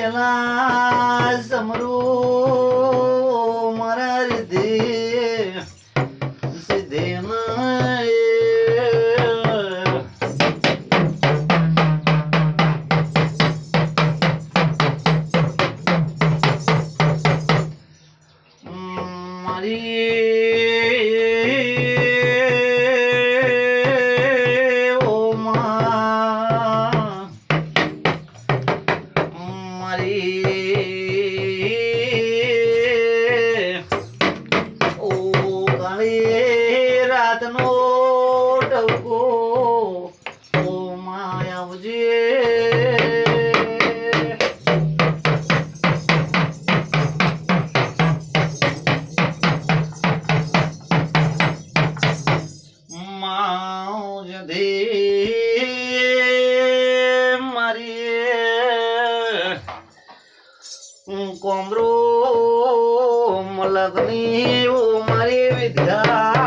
વેલા સમરો મારા રીધે સીધે રાતનો ટવકો ઓ માયાવજે માઉજધે મારી કોમરો મલગની ઓ મારી વિદ્યા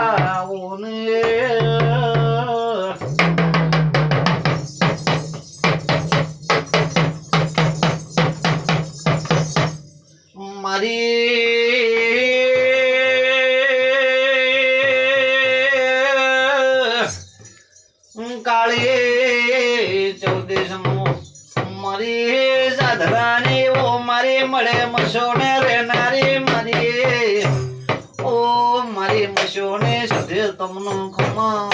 કાળી ચૌદેશમો મારી સાધરાની ઓ મારી મળે મસોને રેનારી મારી ઓ મારી મસોને સધે તમનો ખમા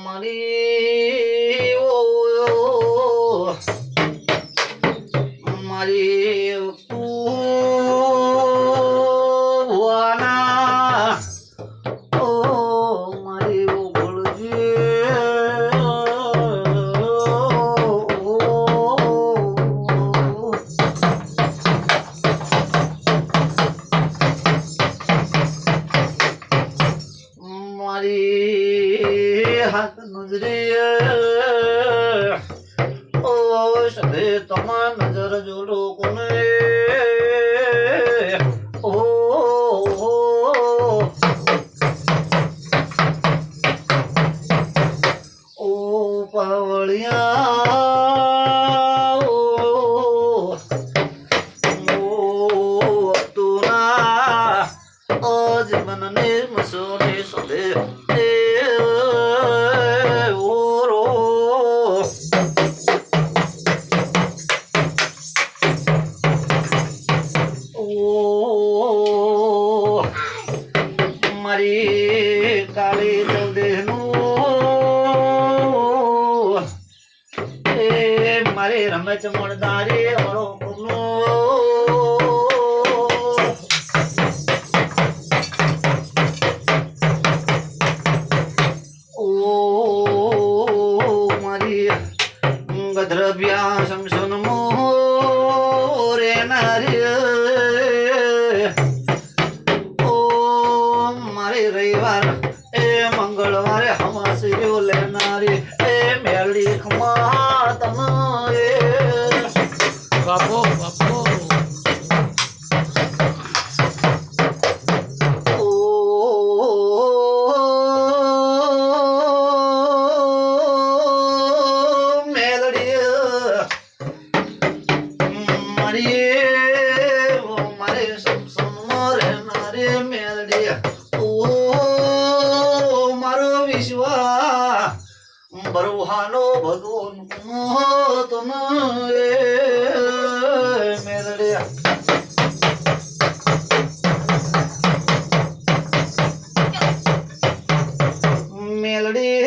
મારી ઓ મારી હાથ નજરે ઓ સદે તમા નજર જો લોકોને ઓ ઓ પાવળિયા ઓ તુના આજ મનને મસોને સદે મારી કાળી ચૌદેનું એ મારી રમત મળદારી ઓળો કોનો ઓ મારી ગદ્રવ્યા સમસન મોરે નારી રવિવાર એ મંગળવારે હમાસરીઓ લેનારી એ મેળી ખમા તમે બાપો બાપો મેલડી મારી મારે સમસમ મોરે નારી મેલડી બરુહાનો ભગવાન તમે મેલડે મેલડી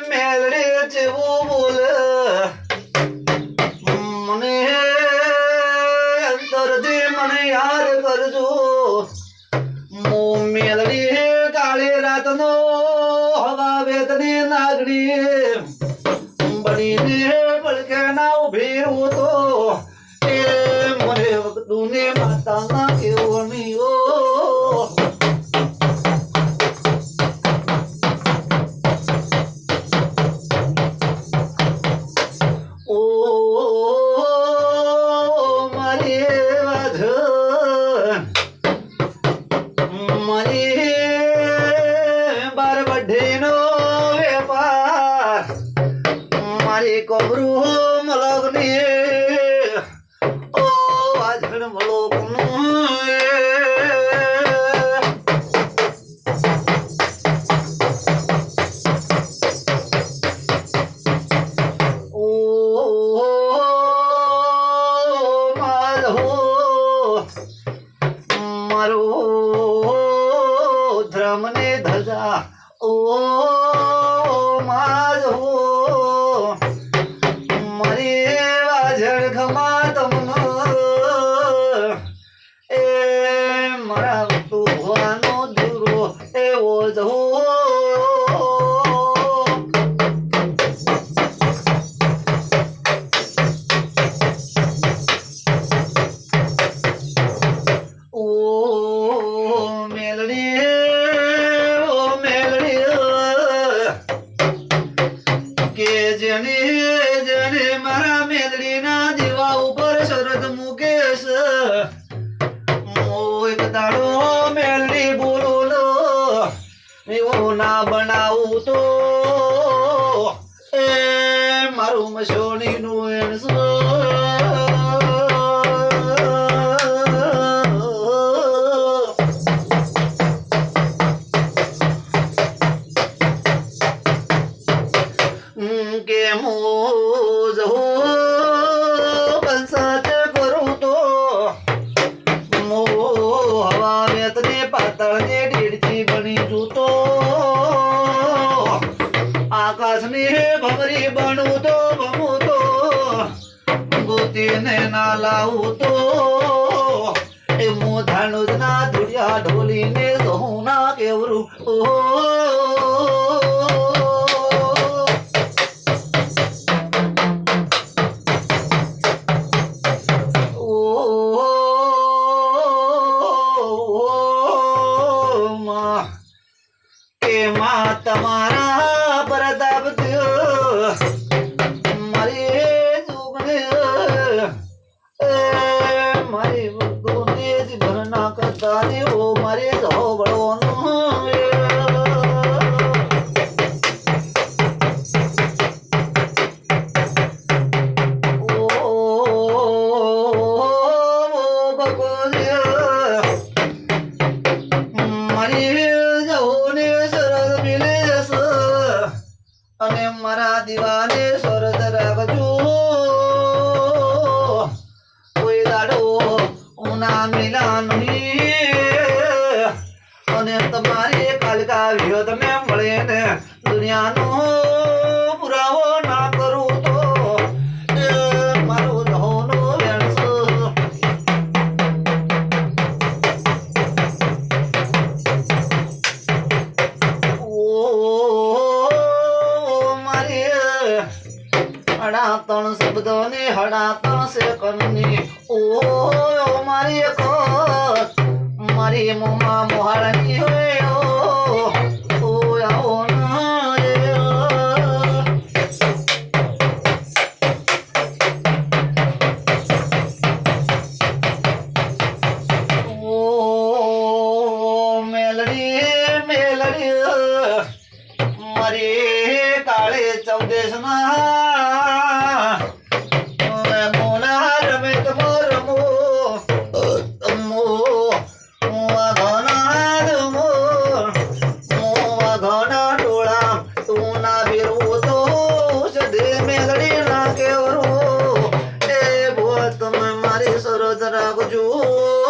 મેલડી જેવું બોલે મને અંતરથી મને યાદ કરજો મેલડી કાળી રાતનો વેતની નાગડી બનીને પડકે ના ઉભી હું તો એ મને વખતું માતા ના કેવું નહીં ઓ મારી વાધ મારી મારી કોબરું મલગની ઓ આજણ મળો ધ્રમને ધજા ઓ માધો મારી વાજણ ખમા તમનો એ મારા તુવાનો દુરો એવો જો મારા મેલડી ના દીવા ઉપર શરદ મુકેશ એક દાડો મેલડી બોલો એવો ના બનાવું તો એ મારું મસોણી નું એણસો કે મોજ હો કંસાચ કરું તો મો હવા વેતને પાતળને ડીડથી બની જૂતો આકાશની ભમરી બનું તો ભમું તો ગોતીને ના લાવું તો એ મોધાનું જ ના ધુડિયા ઢોલીને જહું ના કેવરું ઓ તમારા પ્રતાપ મારી જોગને મારી ભક્તોને જ ભરના કરતા ને ઓ મારે જાઓ બળવાનું અને મારા દીવાને શરદ રાખજો કોઈ દાડો ઉના મિલા નહીં અને તમારી કાલકા વિયો તમે મળે ને દુનિયાનો પુરાવો ના કરું તો મારો ધોનો વેણસો હડાતણ શબ્દોને હડાતણ સેકન્ડની ઓ મારી મારી મોમાં મોહાળની હોય ઓ આવો મેલડી મેલડી મારી કાળે ચૌદેશ માં રાખજો